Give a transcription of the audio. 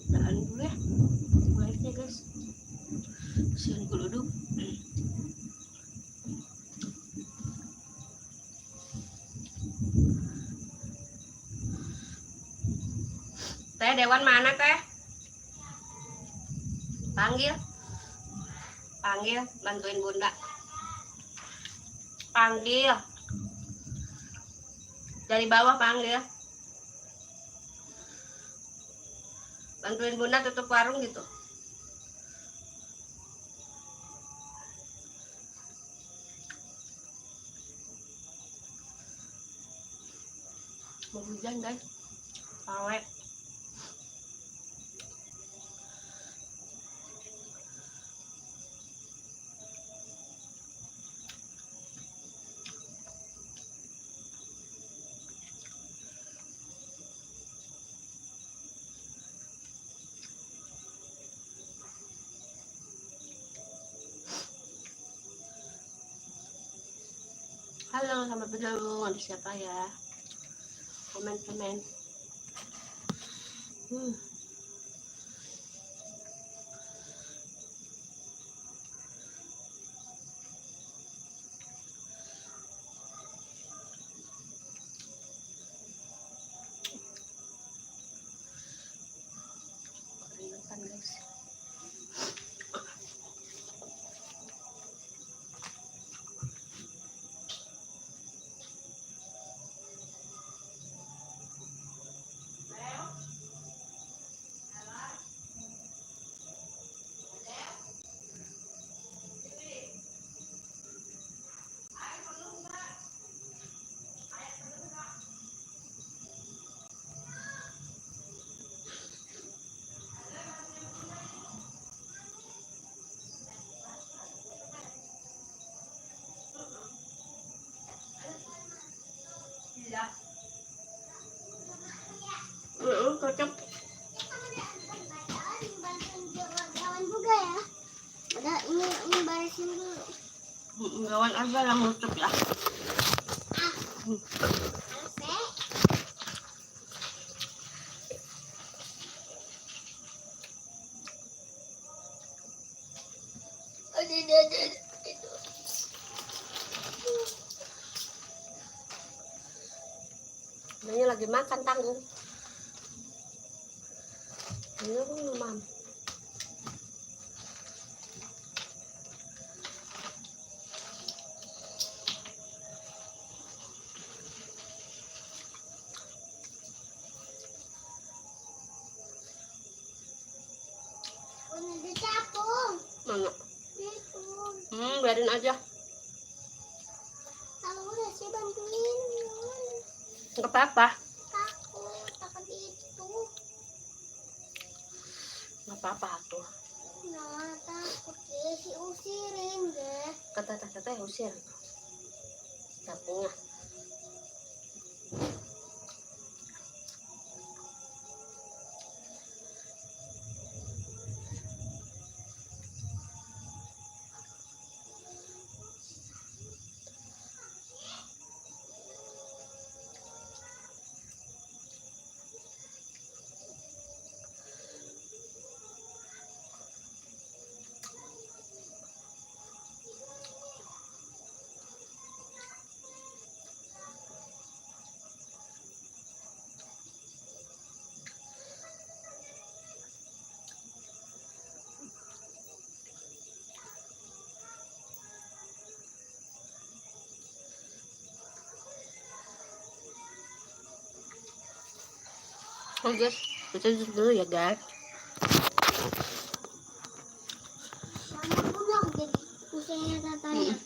Daan dulu ya airnya guys, kasihan geluduk. Teh Dewan mana teh? Panggil, panggil, bantuin bunda. Panggil dari bawah, panggil, bantuin bunda tutup warung gitu. Mau hujan guys, awet. Halo, selamat bergabung. Ada siapa ya? Komen-komen. Keringetan guys. Cocok. Juga ya. Ada ini barisin dulu. Gawan aja yang lucu ya. Ini lagi makan tanggung. Ini mam. Udah dicapung. Mana? Itu. Biarin aja. Aku udah sih bantuin. Enggak apa-apa. Takut itu. Enggak apa-apa tuh. Nah, takut deh si usirin deh. Kata teh usir. Capungnya. Oh guys, kita dulu ya guys. Mama udah jadi usianya tatanya.